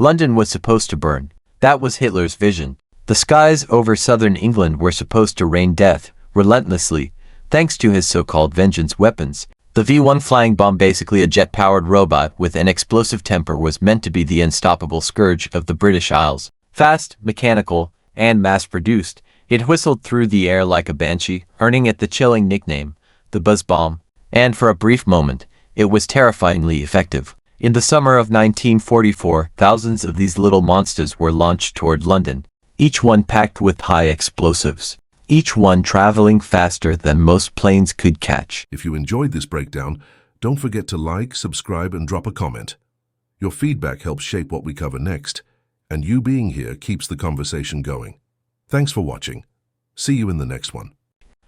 London was supposed to burn. That was Hitler's vision. The skies over southern England were supposed to rain death, relentlessly, thanks to his so-called vengeance weapons. The V-1 flying bomb, basically a jet-powered robot with an explosive temper, was meant to be the unstoppable scourge of the British Isles. Fast, mechanical, and mass-produced, it whistled through the air like a banshee, earning it the chilling nickname, the Buzz Bomb. And for a brief moment, it was terrifyingly effective. In the summer of 1944, thousands of these little monsters were launched toward London, each one packed with high explosives, each one traveling faster than most planes could catch. If you enjoyed this breakdown, don't forget to like, subscribe, and drop a comment. Your feedback helps shape what we cover next, and you being here keeps the conversation going. Thanks for watching. See you in the next one.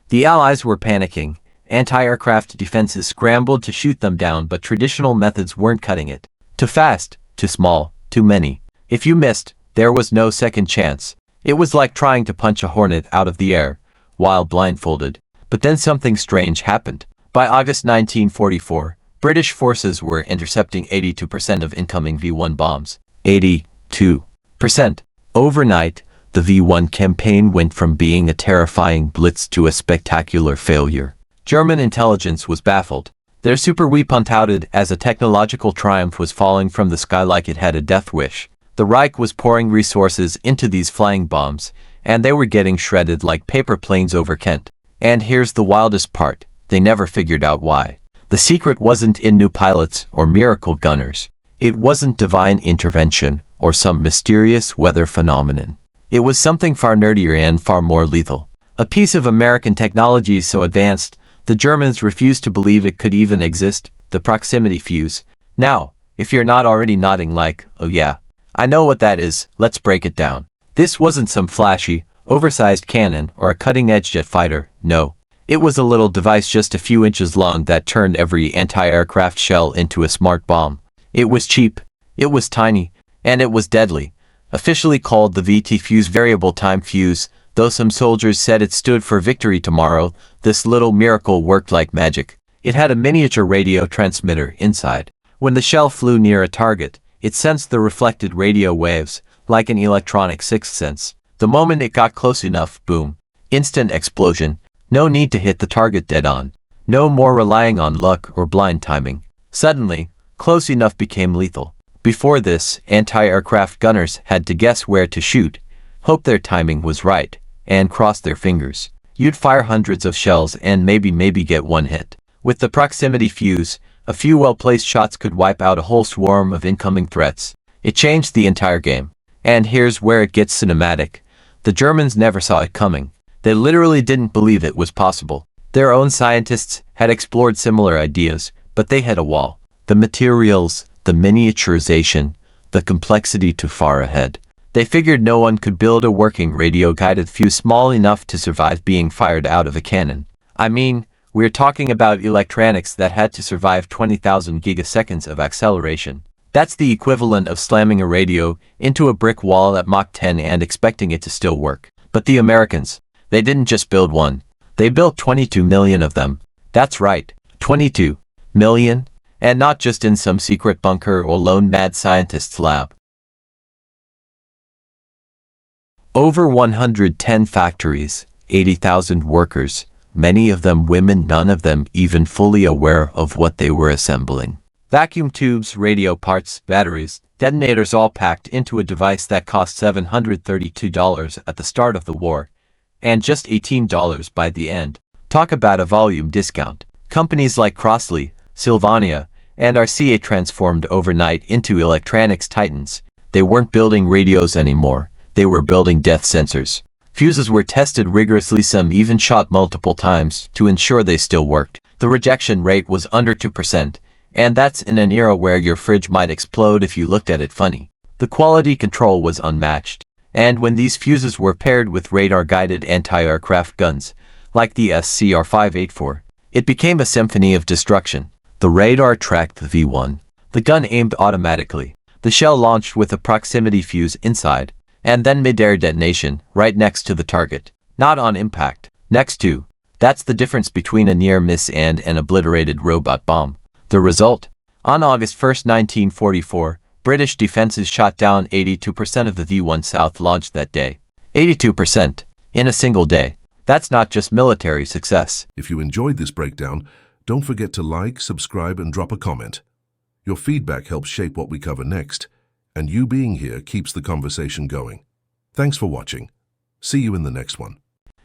The Allies were panicking. Anti-aircraft defenses scrambled to shoot them down, but traditional methods weren't cutting it. Too fast, too small, too many. If you missed, there was no second chance. It was like trying to punch a hornet out of the air, while blindfolded. But then something strange happened. By August 1944, British forces were intercepting 82% of incoming V-1 bombs. 82%. Overnight, the V-1 campaign went from being a terrifying blitz to a spectacular failure. German intelligence was baffled. Their super weapon, touted as a technological triumph, was falling from the sky like it had a death wish. The Reich was pouring resources into these flying bombs, and they were getting shredded like paper planes over Kent. And here's the wildest part: they never figured out why. The secret wasn't in new pilots or miracle gunners. It wasn't divine intervention or some mysterious weather phenomenon. It was something far nerdier and far more lethal. A piece of American technology so advanced, the Germans refused to believe it could even exist: the proximity fuse. Now, if you're not already nodding like, oh yeah, I know what that is, let's break it down. This wasn't some flashy, oversized cannon or a cutting-edge jet fighter, no. It was a little device just a few inches long that turned every anti-aircraft shell into a smart bomb. It was cheap, it was tiny, and it was deadly. Officially called the VT fuse, variable time fuse, though some soldiers said it stood for victory tomorrow, this little miracle worked like magic. It had a miniature radio transmitter inside. When the shell flew near a target, it sensed the reflected radio waves, like an electronic sixth sense. The moment it got close enough, boom. Instant explosion. No need to hit the target dead on. No more relying on luck or blind timing. Suddenly, close enough became lethal. Before this, anti-aircraft gunners had to guess where to shoot, hope their timing was right, and cross their fingers. You'd fire hundreds of shells and maybe get one hit. With the proximity fuse, a few well-placed shots could wipe out a whole swarm of incoming threats. It changed the entire game. And here's where it gets cinematic. The Germans never saw it coming. They literally didn't believe it was possible. Their own scientists had explored similar ideas, but they hit a wall. The materials, the miniaturization, the complexity too far ahead. They figured no one could build a working radio-guided fuse small enough to survive being fired out of a cannon. I mean, we're talking about electronics that had to survive 20,000 gigaseconds of acceleration. That's the equivalent of slamming a radio into a brick wall at Mach 10 and expecting it to still work. But the Americans, they didn't just build one. They built 22 million of them. That's right, 22 million. And not just in some secret bunker or lone mad scientist's lab. Over 110 factories, 80,000 workers, many of them women, none of them even fully aware of what they were assembling. Vacuum tubes, radio parts, batteries, detonators, all packed into a device that cost $732 at the start of the war, and just $18 by the end. Talk about a volume discount. Companies like Crossley, Sylvania, and RCA transformed overnight into electronics titans. They weren't building radios anymore. They were building death sensors. Fuses were tested rigorously, some even shot multiple times to ensure they still worked. The rejection rate was under 2%, and that's in an era where your fridge might explode if you looked at it funny. The quality control was unmatched, and when these fuses were paired with radar-guided anti-aircraft guns, like the SCR-584, it became a symphony of destruction. The radar tracked the V-1. The gun aimed automatically. The shell launched with a proximity fuse inside, and then mid-air detonation right next to the target. Not on impact. Next to. That's the difference between a near miss and an obliterated robot bomb. The result? On August 1, 1944, British defenses shot down 82% of the V-1 South launched that day. 82%. In a single day. That's not just military success. If you enjoyed this breakdown, don't forget to like, subscribe, and drop a comment. Your feedback helps shape what we cover next, and you being here keeps the conversation going. Thanks for watching. See you in the next one.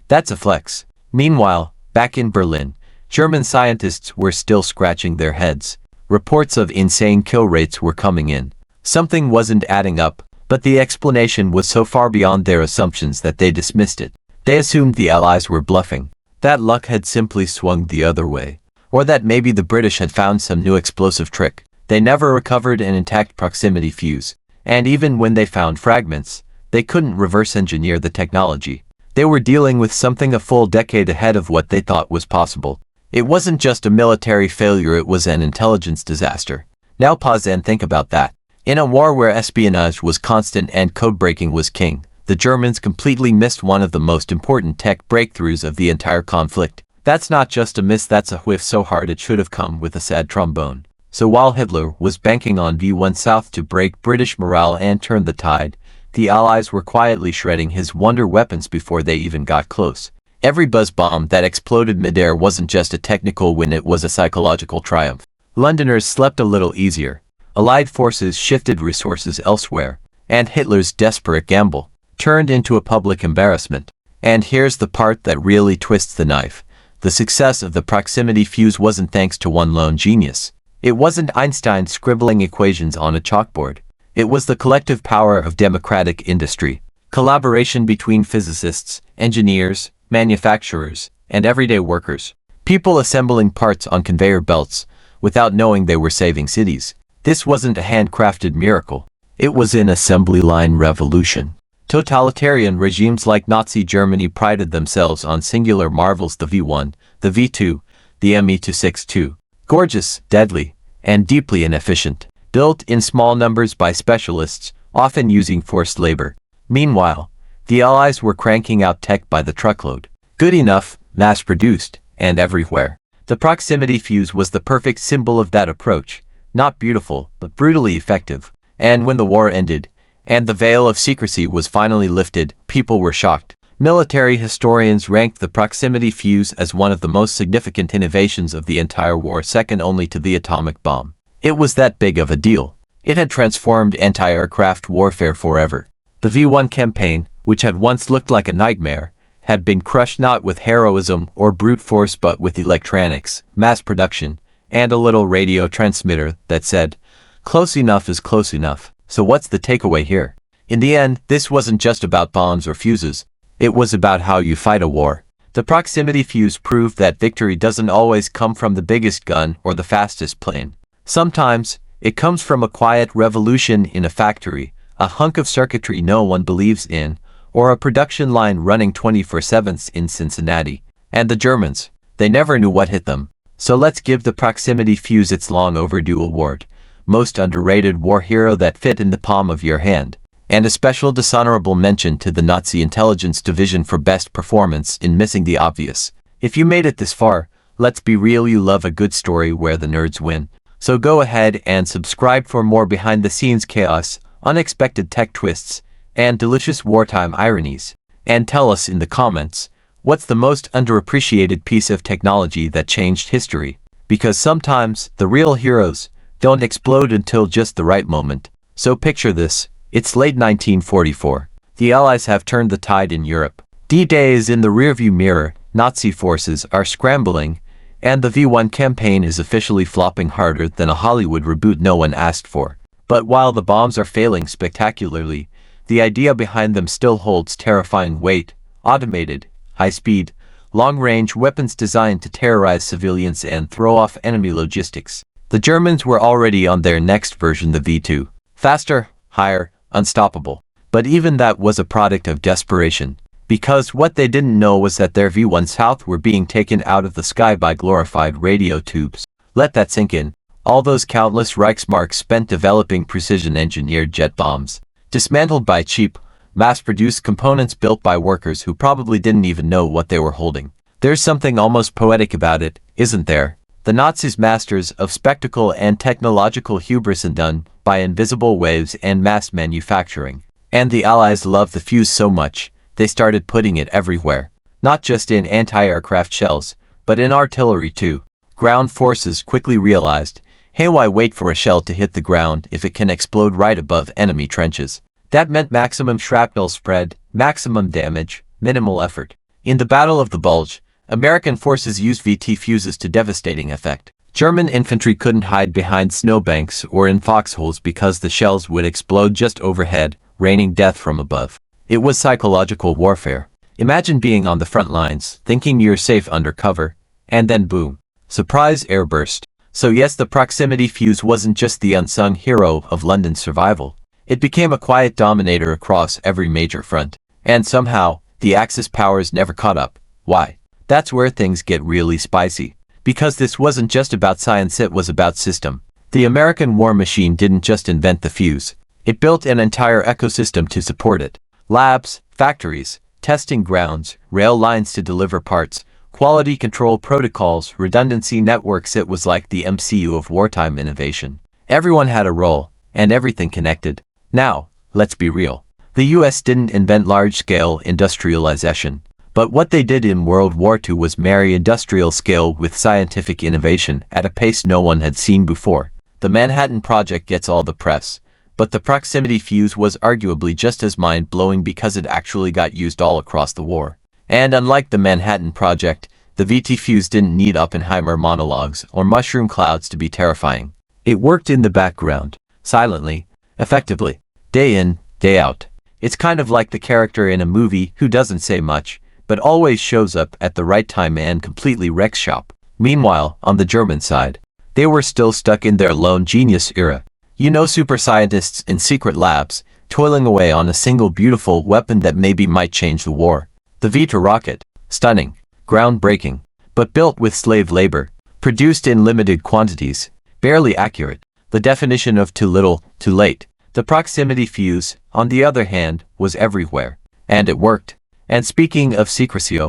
That's a flex. Meanwhile, back in Berlin, German scientists were still scratching their heads. Reports of insane kill rates were coming in. Something wasn't adding up, but the explanation was so far beyond their assumptions that they dismissed it. They assumed the Allies were bluffing, that luck had simply swung the other way, or that maybe the British had found some new explosive trick. They never recovered an intact proximity fuse, and even when they found fragments, they couldn't reverse engineer the technology. They were dealing with something a full decade ahead of what they thought was possible. It wasn't just a military failure, it was an intelligence disaster. Now pause and think about that. In a war where espionage was constant and code-breaking was king, the Germans completely missed one of the most important tech breakthroughs of the entire conflict. That's not just a miss, that's a whiff so hard it should have come with a sad trombone. So while Hitler was banking on V-1 South to break British morale and turn the tide, the Allies were quietly shredding his wonder weapons before they even got close. Every buzz bomb that exploded midair wasn't just a technical win, it was a psychological triumph. Londoners slept a little easier. Allied forces shifted resources elsewhere, and Hitler's desperate gamble turned into a public embarrassment. And here's the part that really twists the knife. The success of the proximity fuse wasn't thanks to one lone genius. It wasn't Einstein scribbling equations on a chalkboard. It was the collective power of democratic industry. Collaboration between physicists, engineers, manufacturers, and everyday workers. People assembling parts on conveyor belts without knowing they were saving cities. This wasn't a handcrafted miracle. It was an assembly line revolution. Totalitarian regimes like Nazi Germany prided themselves on singular marvels: the V-1, the V-2, the Me-262. Gorgeous, deadly, and deeply inefficient. Built in small numbers by specialists, often using forced labor. Meanwhile, the Allies were cranking out tech by the truckload. Good enough, mass-produced, and everywhere. The proximity fuse was the perfect symbol of that approach. Not beautiful, but brutally effective. And when the war ended, and the veil of secrecy was finally lifted, people were shocked. Military historians ranked the proximity fuse as one of the most significant innovations of the entire war, second only to the atomic bomb. It was that big of a deal. It had transformed anti-aircraft warfare forever. The V-1 campaign, which had once looked like a nightmare, had been crushed not with heroism or brute force but with electronics, mass production, and a little radio transmitter that said, "Close enough is close enough." So what's the takeaway here? In the end, this wasn't just about bombs or fuses. It was about how you fight a war. The proximity fuse proved that victory doesn't always come from the biggest gun or the fastest plane. Sometimes, it comes from a quiet revolution in a factory, a hunk of circuitry no one believes in, or a production line running 24/7 in Cincinnati. And the Germans, they never knew what hit them. So let's give the proximity fuse its long overdue award. Most underrated war hero that fit in the palm of your hand. And a special dishonorable mention to the Nazi intelligence division for best performance in missing the obvious. If you made it this far, let's be real, you love a good story where the nerds win. So go ahead and subscribe for more behind-the-scenes chaos, unexpected tech twists, and delicious wartime ironies. And tell us in the comments, what's the most underappreciated piece of technology that changed history? Because sometimes, the real heroes don't explode until just the right moment. So picture this. It's late 1944. The Allies have turned the tide in Europe. D-Day is in the rearview mirror, Nazi forces are scrambling, and the V-1 campaign is officially flopping harder than a Hollywood reboot no one asked for. But while the bombs are failing spectacularly, the idea behind them still holds terrifying weight: automated, high-speed, long-range weapons designed to terrorize civilians and throw off enemy logistics. The Germans were already on their next version, the V-2. Faster, higher, unstoppable. But even that was a product of desperation. Because what they didn't know was that their V-1 South were being taken out of the sky by glorified radio tubes. Let that sink in. All those countless Reichsmarks spent developing precision-engineered jet bombs, dismantled by cheap, mass-produced components built by workers who probably didn't even know what they were holding. There's something almost poetic about it, isn't there? The Nazis, masters of spectacle and technological hubris, and done by invisible waves and mass manufacturing. And the Allies loved the fuse so much, they started putting it everywhere. Not just in anti-aircraft shells, but in artillery too. Ground forces quickly realized, hey, why wait for a shell to hit the ground if it can explode right above enemy trenches? That meant maximum shrapnel spread, maximum damage, minimal effort. In the Battle of the Bulge, American forces used VT fuses to devastating effect. German infantry couldn't hide behind snowbanks or in foxholes because the shells would explode just overhead, raining death from above. It was psychological warfare. Imagine being on the front lines, thinking you're safe under cover, and then boom. Surprise airburst. So yes, the proximity fuse wasn't just the unsung hero of London's survival. It became a quiet dominator across every major front. And somehow, the Axis powers never caught up. Why? That's where things get really spicy. Because this wasn't just about science, it was about system. The American war machine didn't just invent the fuse. It built an entire ecosystem to support it. Labs, factories, testing grounds, rail lines to deliver parts, quality control protocols, redundancy networks. It was like the MCU of wartime innovation. Everyone had a role, and everything connected. Now, let's be real. The US didn't invent large-scale industrialization. But what they did in World War II was marry industrial scale with scientific innovation at a pace no one had seen before. The Manhattan Project gets all the press, but the proximity fuse was arguably just as mind-blowing because it actually got used all across the war. And unlike the Manhattan Project, the VT fuse didn't need Oppenheimer monologues or mushroom clouds to be terrifying. It worked in the background, silently, effectively, day in, day out. It's kind of like the character in a movie who doesn't say much, but always shows up at the right time and completely wrecks shop. Meanwhile, on the German side, they were still stuck in their lone genius era. You know, super scientists in secret labs, toiling away on a single beautiful weapon that maybe might change the war. The V-2 rocket. Stunning. Groundbreaking. But built with slave labor. Produced in limited quantities. Barely accurate. The definition of too little, too late. The proximity fuse, on the other hand, was everywhere. And it worked. And speaking of secrecy,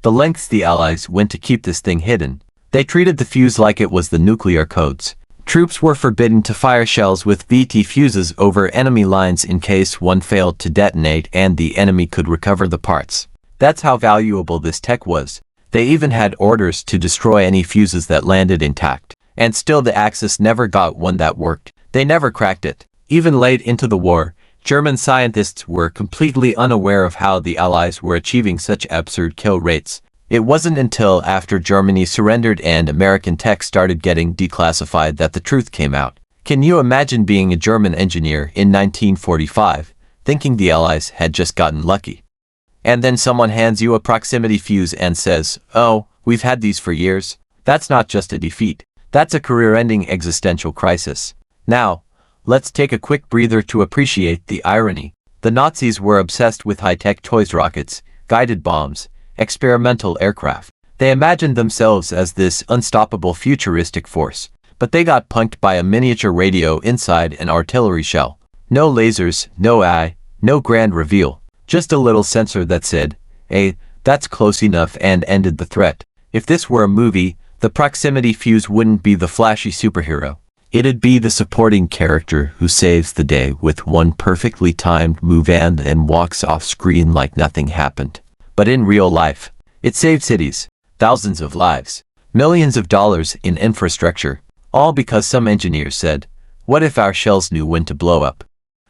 the lengths the Allies went to keep this thing hidden. They treated the fuse like it was the nuclear codes. Troops were forbidden to fire shells with VT fuses over enemy lines in case one failed to detonate and the enemy could recover the parts. That's how valuable this tech was. They even had orders to destroy any fuses that landed intact. And still the Axis never got one that worked. They never cracked it. Even late into the war, German scientists were completely unaware of how the Allies were achieving such absurd kill rates. It wasn't until after Germany surrendered and American tech started getting declassified that the truth came out. Can you imagine being a German engineer in 1945, thinking the Allies had just gotten lucky? And then someone hands you a proximity fuse and says, oh, we've had these for years. That's not just a defeat. That's a career-ending existential crisis. Now, let's take a quick breather to appreciate the irony. The Nazis were obsessed with high-tech toys, rockets, guided bombs, experimental aircraft. They imagined themselves as this unstoppable futuristic force, but they got punked by a miniature radio inside an artillery shell. No lasers, no AI, no grand reveal. Just a little sensor that said, hey, that's close enough, and ended the threat. If this were a movie, the proximity fuse wouldn't be the flashy superhero. It'd be the supporting character who saves the day with one perfectly timed move and then walks off screen like nothing happened. But in real life, it saved cities, thousands of lives, millions of dollars in infrastructure, all because some engineers said, what if our shells knew when to blow up?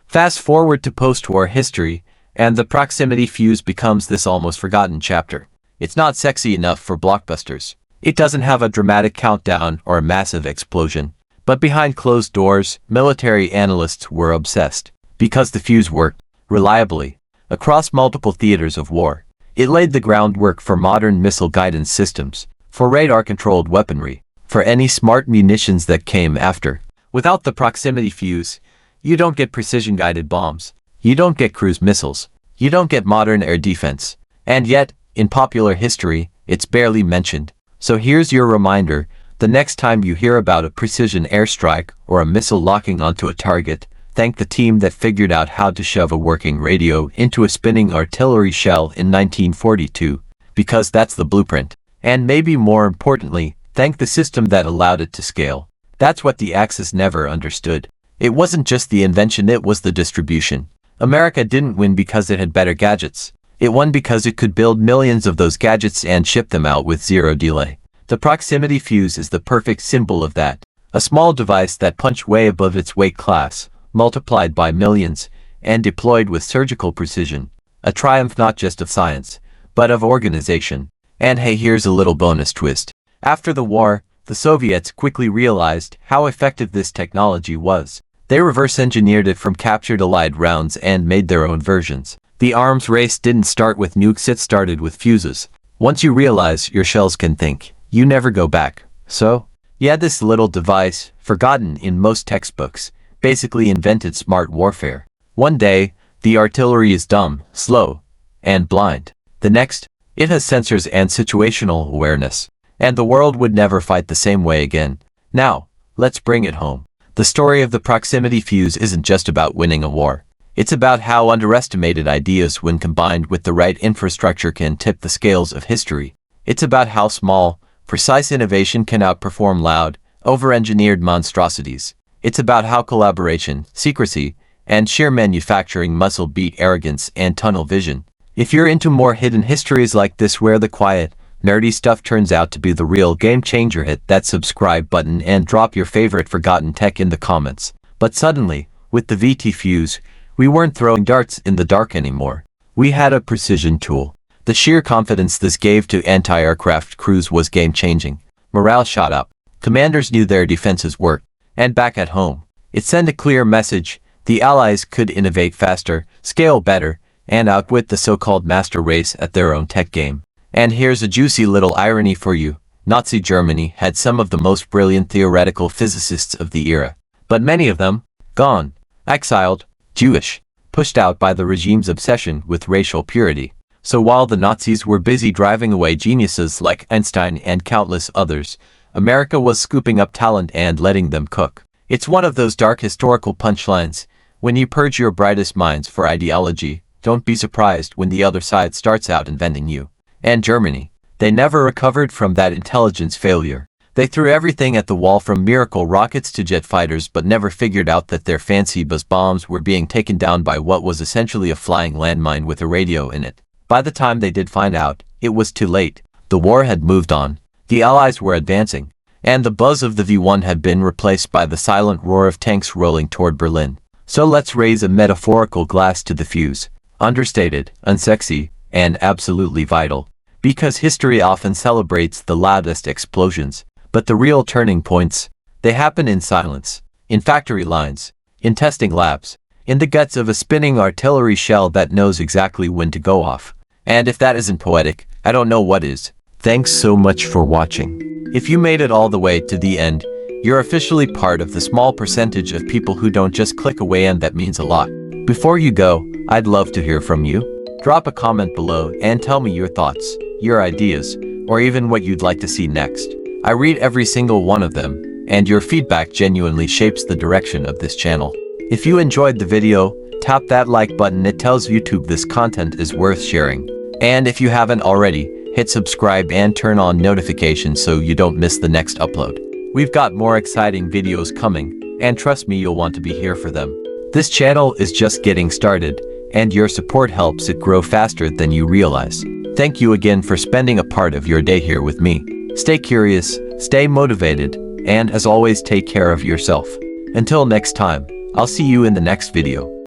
Fast forward to post-war history, and the proximity fuse becomes this almost forgotten chapter. It's not sexy enough for blockbusters. It doesn't have a dramatic countdown or a massive explosion. But behind closed doors, military analysts were obsessed. Because the fuse worked, reliably, across multiple theaters of war. It laid the groundwork for modern missile guidance systems, for radar-controlled weaponry, for any smart munitions that came after. Without the proximity fuse, you don't get precision-guided bombs. You don't get cruise missiles. You don't get modern air defense. And yet, in popular history, it's barely mentioned. So here's your reminder. The next time you hear about a precision airstrike or a missile locking onto a target, thank the team that figured out how to shove a working radio into a spinning artillery shell in 1942, because that's the blueprint. And maybe more importantly, thank the system that allowed it to scale. That's what the Axis never understood. It wasn't just the invention, it was the distribution. America didn't win because it had better gadgets. It won because it could build millions of those gadgets and ship them out with zero delay. The proximity fuse is the perfect symbol of that. A small device that punched way above its weight class, multiplied by millions, and deployed with surgical precision. A triumph not just of science, but of organization. And hey, here's a little bonus twist. After the war, the Soviets quickly realized how effective this technology was. They reverse-engineered it from captured Allied rounds and made their own versions. The arms race didn't start with nukes, it started with fuses. Once you realize your shells can think, you never go back. So, yeah, this little device, forgotten in most textbooks, basically invented smart warfare. One day, the artillery is dumb, slow, and blind. The next, it has sensors and situational awareness. And the world would never fight the same way again. Now, let's bring it home. The story of the proximity fuse isn't just about winning a war. It's about how underestimated ideas, when combined with the right infrastructure, can tip the scales of history. It's about how small, precise innovation can outperform loud, over-engineered monstrosities. It's about how collaboration, secrecy, and sheer manufacturing muscle beat arrogance and tunnel vision. If you're into more hidden histories like this where the quiet, nerdy stuff turns out to be the real game changer, hit that subscribe button and drop your favorite forgotten tech in the comments. But suddenly, with the VT fuse, we weren't throwing darts in the dark anymore. We had a precision tool. The sheer confidence this gave to anti-aircraft crews was game-changing. Morale shot up. Commanders knew their defenses worked. And back at home, it sent a clear message. The Allies could innovate faster, scale better, and outwit the so-called master race at their own tech game. And here's a juicy little irony for you. Nazi Germany had some of the most brilliant theoretical physicists of the era. But many of them, gone, exiled, Jewish, pushed out by the regime's obsession with racial purity. So while the Nazis were busy driving away geniuses like Einstein and countless others, America was scooping up talent and letting them cook. It's one of those dark historical punchlines. When you purge your brightest minds for ideology, don't be surprised when the other side starts out inventing you. And Germany, they never recovered from that intelligence failure. They threw everything at the wall from miracle rockets to jet fighters, but never figured out that their fancy buzz bombs were being taken down by what was essentially a flying landmine with a radio in it. By the time they did find out, it was too late. The war had moved on. The Allies were advancing, and the buzz of the V-1 had been replaced by the silent roar of tanks rolling toward Berlin. So let's raise a metaphorical glass to the fuse. Understated, unsexy, and absolutely vital. Because history often celebrates the loudest explosions, but the real turning points, they happen in silence, in factory lines, in testing labs, in the guts of a spinning artillery shell that knows exactly when to go off. And if that isn't poetic, I don't know what is. Thanks so much for watching. If you made it all the way to the end, you're officially part of the small percentage of people who don't just click away, and that means a lot. Before you go, I'd love to hear from you. Drop a comment below and tell me your thoughts, your ideas, or even what you'd like to see next. I read every single one of them, and your feedback genuinely shapes the direction of this channel. If you enjoyed the video, tap that like button. It tells YouTube this content is worth sharing. And if you haven't already, hit subscribe and turn on notifications so you don't miss the next upload. We've got more exciting videos coming, and trust me, you'll want to be here for them. This channel is just getting started, and your support helps it grow faster than you realize. Thank you again for spending a part of your day here with me. Stay curious, stay motivated, and as always, take care of yourself. Until next time, I'll see you in the next video.